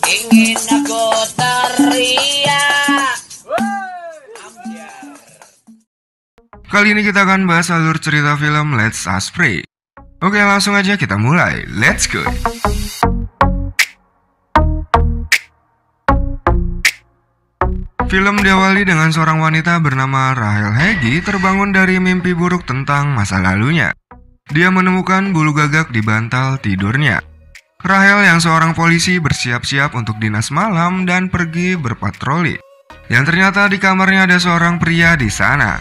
Ingin aku teriak. Kali ini kita akan bahas alur cerita film Let's Us Pray. Oke, langsung aja kita mulai. Let's go. Film diawali dengan seorang wanita bernama Rachel Hegi terbangun dari mimpi buruk tentang masa lalunya. Dia menemukan bulu gagak di bantal tidurnya. Rachel yang seorang polisi bersiap-siap untuk dinas malam dan pergi berpatroli. Yang ternyata di kamarnya ada seorang pria di sana.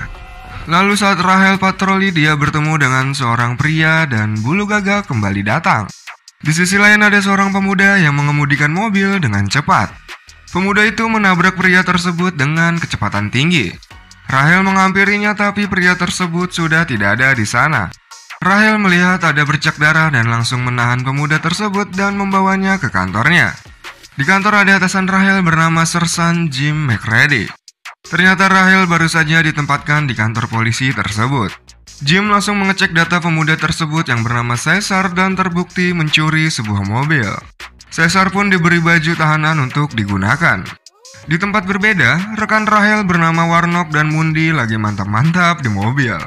Lalu saat Rachel patroli, dia bertemu dengan seorang pria dan bulu gagak kembali datang. Di sisi lain ada seorang pemuda yang mengemudikan mobil dengan cepat. Pemuda itu menabrak pria tersebut dengan kecepatan tinggi. Rachel menghampirinya tapi pria tersebut sudah tidak ada di sana. Rachel melihat ada bercak darah dan langsung menahan pemuda tersebut dan membawanya ke kantornya. Di kantor ada atasan Rachel bernama Sersan Jim McReady. Ternyata Rachel baru saja ditempatkan di kantor polisi tersebut. Jim langsung mengecek data pemuda tersebut yang bernama Caesar dan terbukti mencuri sebuah mobil. Caesar pun diberi baju tahanan untuk digunakan. Di tempat berbeda, rekan Rachel bernama Warnock dan Mundi lagi mantap-mantap di mobil.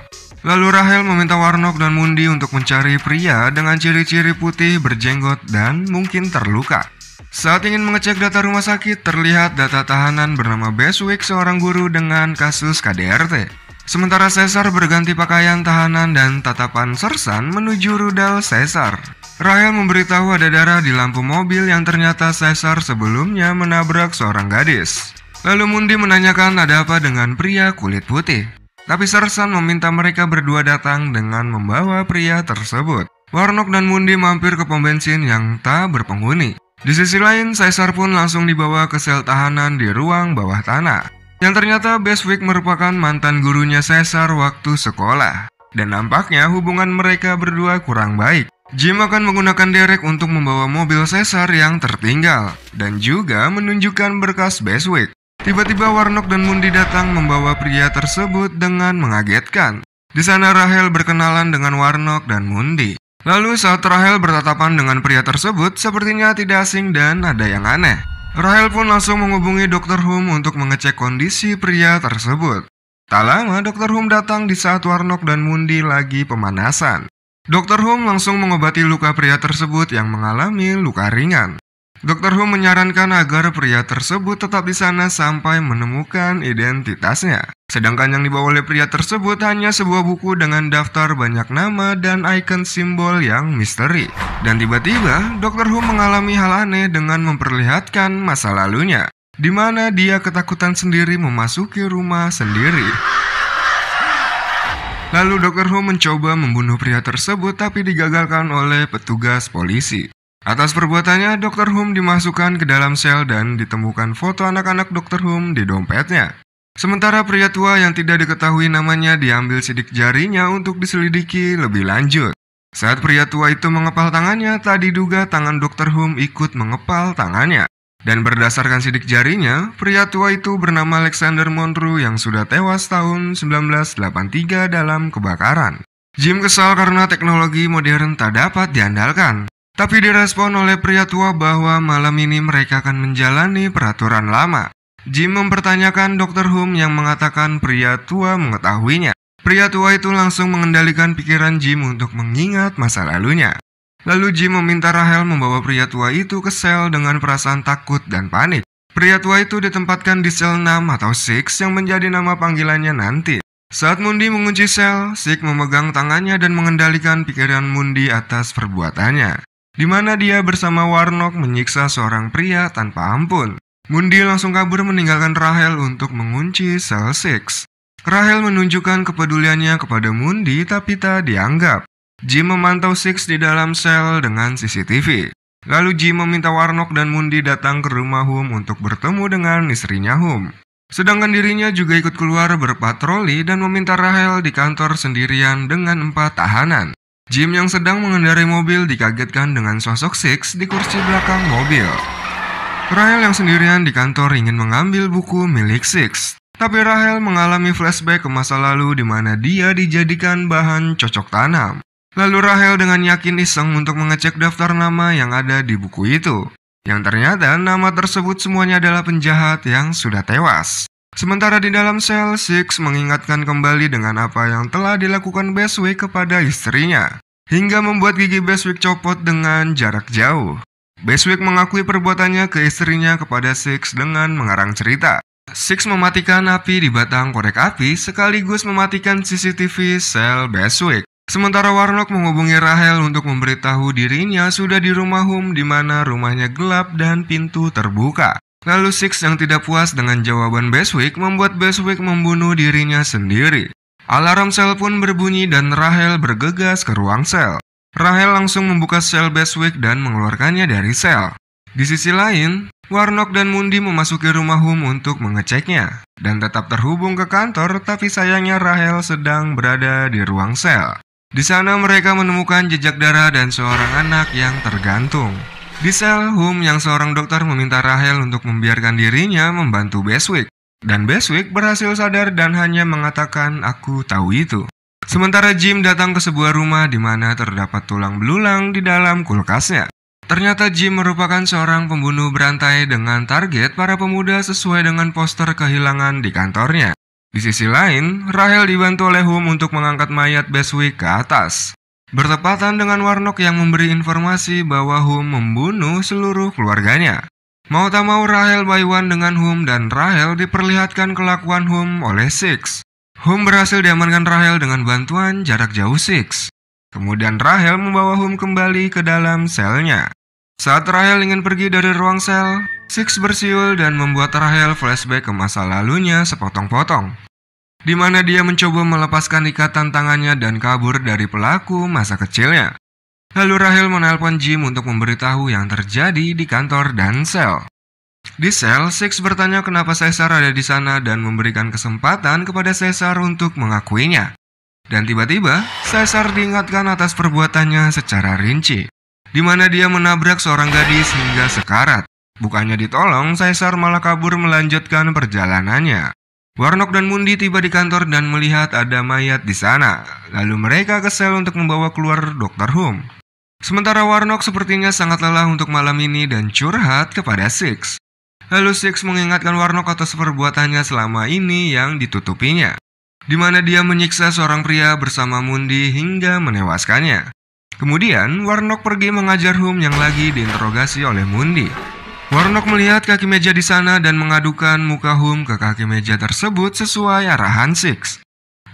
Lalu Rachel meminta Warnock dan Mundi untuk mencari pria dengan ciri-ciri putih, berjenggot, dan mungkin terluka. Saat ingin mengecek data rumah sakit, terlihat data tahanan bernama Beswick, seorang guru dengan kasus KDRT. Sementara Caesar berganti pakaian tahanan dan tatapan Sersan menuju rudal Caesar. Rachel memberitahu ada darah di lampu mobil yang ternyata Caesar sebelumnya menabrak seorang gadis. Lalu Mundi menanyakan ada apa dengan pria kulit putih. Tapi Sersan meminta mereka berdua datang dengan membawa pria tersebut. Warnock dan Mundi mampir ke pom bensin yang tak berpenghuni. Di sisi lain, Caesar pun langsung dibawa ke sel tahanan di ruang bawah tanah. Yang ternyata Beswick merupakan mantan gurunya Caesar waktu sekolah. Dan nampaknya hubungan mereka berdua kurang baik. Jim akan menggunakan derek untuk membawa mobil Caesar yang tertinggal. Dan juga menunjukkan berkas Beswick. Tiba-tiba Warnock dan Mundi datang membawa pria tersebut dengan mengagetkan. Di sana Rachel berkenalan dengan Warnock dan Mundi. Lalu saat Rachel bertatapan dengan pria tersebut, sepertinya tidak asing dan ada yang aneh. Rachel pun langsung menghubungi Dr. Hume untuk mengecek kondisi pria tersebut. Tak lama Dr. Hume datang di saat Warnock dan Mundi lagi pemanasan. Dr. Hume langsung mengobati luka pria tersebut yang mengalami luka ringan. Dr. Hume menyarankan agar pria tersebut tetap di sana sampai menemukan identitasnya. Sedangkan yang dibawa oleh pria tersebut hanya sebuah buku dengan daftar banyak nama dan ikon simbol yang misteri. Dan tiba-tiba, Dr. Hume mengalami hal aneh dengan memperlihatkan masa lalunya, di mana dia ketakutan sendiri memasuki rumah sendiri. Lalu Dr. Hume mencoba membunuh pria tersebut tapi digagalkan oleh petugas polisi. Atas perbuatannya, Dr. Hume dimasukkan ke dalam sel dan ditemukan foto anak-anak Dr. Hume di dompetnya. Sementara pria tua yang tidak diketahui namanya diambil sidik jarinya untuk diselidiki lebih lanjut. Saat pria tua itu mengepal tangannya, tak diduga tangan Dr. Hume ikut mengepal tangannya. Dan berdasarkan sidik jarinya, pria tua itu bernama Alexander Monroe yang sudah tewas tahun 1983 dalam kebakaran. Jim kesal karena teknologi modern tak dapat diandalkan. Tapi direspon oleh pria tua bahwa malam ini mereka akan menjalani peraturan lama. Jim mempertanyakan Dr. Hume yang mengatakan pria tua mengetahuinya. Pria tua itu langsung mengendalikan pikiran Jim untuk mengingat masa lalunya. Lalu Jim meminta Rachel membawa pria tua itu ke sel dengan perasaan takut dan panik. Pria tua itu ditempatkan di sel 6 atau Six yang menjadi nama panggilannya nanti. Saat Mundi mengunci sel, Six memegang tangannya dan mengendalikan pikiran Mundi atas perbuatannya, di mana dia bersama Warnock menyiksa seorang pria tanpa ampun. Mundi langsung kabur meninggalkan Rachel untuk mengunci sel 6. Rachel menunjukkan kepeduliannya kepada Mundi tapi tak dianggap. Jim memantau Six di dalam sel dengan CCTV. Lalu Jim meminta Warnock dan Mundi datang ke rumah Hume untuk bertemu dengan istrinya Hume. Sedangkan dirinya juga ikut keluar berpatroli dan meminta Rachel di kantor sendirian dengan 4 tahanan. Jim yang sedang mengendarai mobil dikagetkan dengan sosok Six di kursi belakang mobil. Rahel yang sendirian di kantor ingin mengambil buku milik Six. Tapi Rahel mengalami flashback ke masa lalu di mana dia dijadikan bahan cocok tanam. Lalu Rahel dengan yakin iseng untuk mengecek daftar nama yang ada di buku itu. Yang ternyata nama tersebut semuanya adalah penjahat yang sudah tewas. Sementara di dalam sel, Six mengingatkan kembali dengan apa yang telah dilakukan Bestwick kepada istrinya, hingga membuat gigi Bestwick copot dengan jarak jauh. Bestwick mengakui perbuatannya ke istrinya kepada Six dengan mengarang cerita. Six mematikan api di batang korek api sekaligus mematikan CCTV sel Bestwick. Sementara Warnock menghubungi Rahel untuk memberitahu dirinya sudah di rumah Hum di mana rumahnya gelap dan pintu terbuka. Lalu Six yang tidak puas dengan jawaban Bestwick membuat Bestwick membunuh dirinya sendiri. Alarm sel pun berbunyi dan Rahel bergegas ke ruang sel. Rahel langsung membuka sel Bestwick dan mengeluarkannya dari sel. Di sisi lain, Warnock dan Mundy memasuki rumah Hum untuk mengeceknya dan tetap terhubung ke kantor, tapi sayangnya Rahel sedang berada di ruang sel. Di sana mereka menemukan jejak darah dan seorang anak yang tergantung. Di sel, Hum yang seorang dokter meminta Rahel untuk membiarkan dirinya membantu Bestwick. Dan Bestwick berhasil sadar dan hanya mengatakan, "Aku tahu itu." Sementara Jim datang ke sebuah rumah di mana terdapat tulang belulang di dalam kulkasnya. Ternyata Jim merupakan seorang pembunuh berantai dengan target para pemuda sesuai dengan poster kehilangan di kantornya. Di sisi lain, Rahel dibantu oleh Hum untuk mengangkat mayat Bestwick ke atas. Bertepatan dengan Warnock yang memberi informasi bahwa Hum membunuh seluruh keluarganya. Mau tak mau Rahel baiwan dengan Hum dan Rahel diperlihatkan kelakuan Hum oleh Six. Hum berhasil diamankan Rahel dengan bantuan jarak jauh Six. Kemudian Rahel membawa Hum kembali ke dalam selnya. Saat Rahel ingin pergi dari ruang sel, Six bersiul dan membuat Rahel flashback ke masa lalunya sepotong-potong, di mana dia mencoba melepaskan ikatan tangannya dan kabur dari pelaku masa kecilnya. Lalu Rahel menelpon Jim untuk memberitahu yang terjadi di kantor dan sel. Di sel, Six bertanya kenapa Caesar ada di sana dan memberikan kesempatan kepada Caesar untuk mengakuinya. Dan tiba-tiba, Caesar diingatkan atas perbuatannya secara rinci, di mana dia menabrak seorang gadis hingga sekarat. Bukannya ditolong, Caesar malah kabur melanjutkan perjalanannya. Warnock dan Mundy tiba di kantor dan melihat ada mayat di sana. Lalu mereka ke sel untuk membawa keluar Dr. Hum. Sementara Warnock sepertinya sangat lelah untuk malam ini dan curhat kepada Six. Lalu Six mengingatkan Warnock atas perbuatannya selama ini yang ditutupinya, di mana dia menyiksa seorang pria bersama Mundy hingga menewaskannya. Kemudian Warnock pergi mengajar Hum yang lagi diinterogasi oleh Mundy. Warnock melihat kaki meja di sana dan mengadukan muka Hum ke kaki meja tersebut sesuai arahan Six.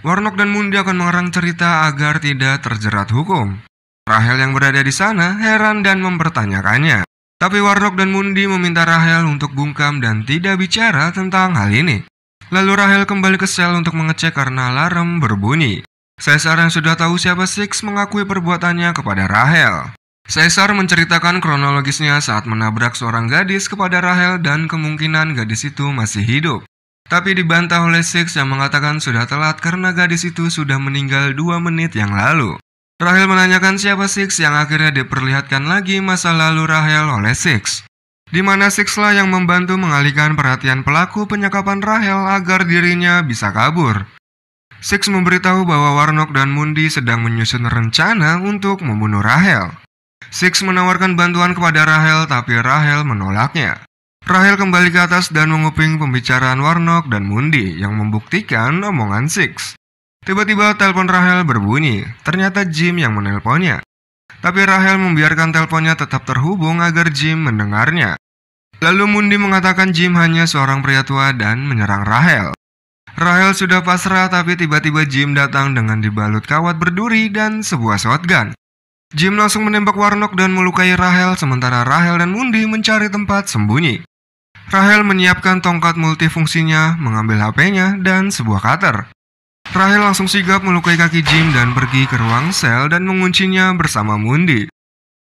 Warnock dan Mundy akan mengarang cerita agar tidak terjerat hukum. Rahel yang berada di sana heran dan mempertanyakannya. Tapi Warnock dan Mundy meminta Rahel untuk bungkam dan tidak bicara tentang hal ini. Lalu Rahel kembali ke sel untuk mengecek karena alarm berbunyi. Caesar yang sudah tahu siapa Six mengakui perbuatannya kepada Rahel. Caesar menceritakan kronologisnya saat menabrak seorang gadis kepada Rahel dan kemungkinan gadis itu masih hidup. Tapi dibantah oleh Six yang mengatakan sudah telat karena gadis itu sudah meninggal 2 menit yang lalu. Rahel menanyakan siapa Six yang akhirnya diperlihatkan lagi masa lalu Rahel oleh Six, di mana Six lah yang membantu mengalihkan perhatian pelaku penyekapan Rahel agar dirinya bisa kabur. Six memberitahu bahwa Warnock dan Mundy sedang menyusun rencana untuk membunuh Rahel. Six menawarkan bantuan kepada Rahel, tapi Rahel menolaknya. Rahel kembali ke atas dan menguping pembicaraan Warnock dan Mundy yang membuktikan omongan Six. Tiba-tiba telepon Rahel berbunyi, ternyata Jim yang menelponnya. Tapi Rahel membiarkan teleponnya tetap terhubung agar Jim mendengarnya. Lalu Mundy mengatakan Jim hanya seorang pria tua dan menyerang Rahel. Rahel sudah pasrah, tapi tiba-tiba Jim datang dengan dibalut kawat berduri dan sebuah shotgun. Jim langsung menembak Warnock dan melukai Rahel, sementara Rahel dan Mundy mencari tempat sembunyi. Rahel menyiapkan tongkat multifungsinya, mengambil HP-nya, dan sebuah cutter. Rahel langsung sigap melukai kaki Jim dan pergi ke ruang sel dan menguncinya bersama Mundy.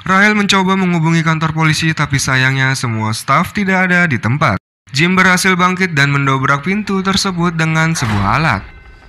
Rahel mencoba menghubungi kantor polisi, tapi sayangnya semua staf tidak ada di tempat. Jim berhasil bangkit dan mendobrak pintu tersebut dengan sebuah alat.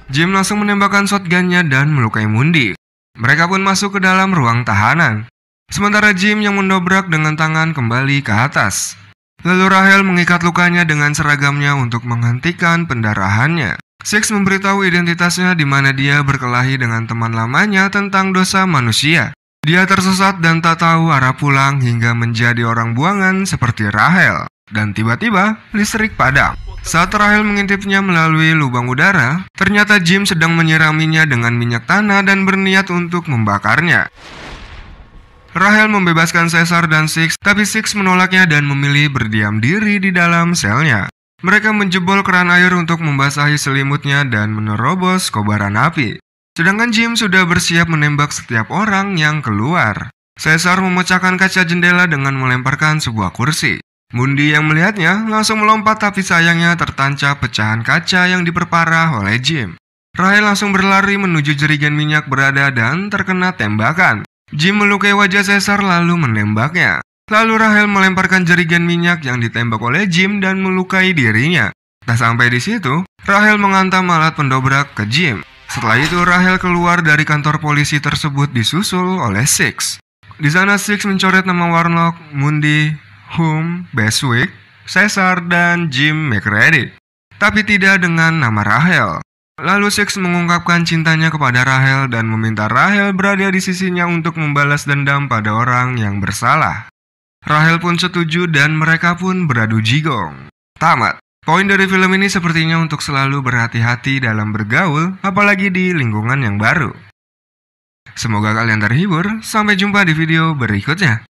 Jim langsung menembakkan shotgunnya dan melukai Mundy. Mereka pun masuk ke dalam ruang tahanan. Sementara Jim yang mendobrak dengan tangan kembali ke atas. Lalu Rahel mengikat lukanya dengan seragamnya untuk menghentikan pendarahannya. Six memberitahu identitasnya di mana dia berkelahi dengan teman lamanya tentang dosa manusia. Dia tersesat dan tak tahu arah pulang hingga menjadi orang buangan seperti Rahel. Dan tiba-tiba listrik padam. Saat Rahel mengintipnya melalui lubang udara, ternyata Jim sedang menyiraminya dengan minyak tanah dan berniat untuk membakarnya. Rahel membebaskan Caesar dan Six, tapi Six menolaknya dan memilih berdiam diri di dalam selnya. Mereka menjebol keran air untuk membasahi selimutnya dan menerobos kobaran api. Sedangkan Jim sudah bersiap menembak setiap orang yang keluar. Caesar memecahkan kaca jendela dengan melemparkan sebuah kursi. Mundi yang melihatnya langsung melompat, tapi sayangnya tertancap pecahan kaca yang diperparah oleh Jim. Rahel langsung berlari menuju jerigen minyak berada dan terkena tembakan. Jim melukai wajah Caesar lalu menembaknya. Lalu Rahel melemparkan jerigen minyak yang ditembak oleh Jim dan melukai dirinya. Tak sampai di situ, Rahel menghantam alat pendobrak ke Jim. Setelah itu Rahel keluar dari kantor polisi tersebut disusul oleh Six. Di sana Six mencoret nama Warlock, Mundi, Hume, Beswick, Caesar, dan Jim McReady. Tapi tidak dengan nama Rahel. Lalu Six mengungkapkan cintanya kepada Rahel dan meminta Rahel berada di sisinya untuk membalas dendam pada orang yang bersalah. Rahel pun setuju dan mereka pun beradu jigong. Tamat. Poin dari film ini sepertinya untuk selalu berhati-hati dalam bergaul, apalagi di lingkungan yang baru. Semoga kalian terhibur, sampai jumpa di video berikutnya.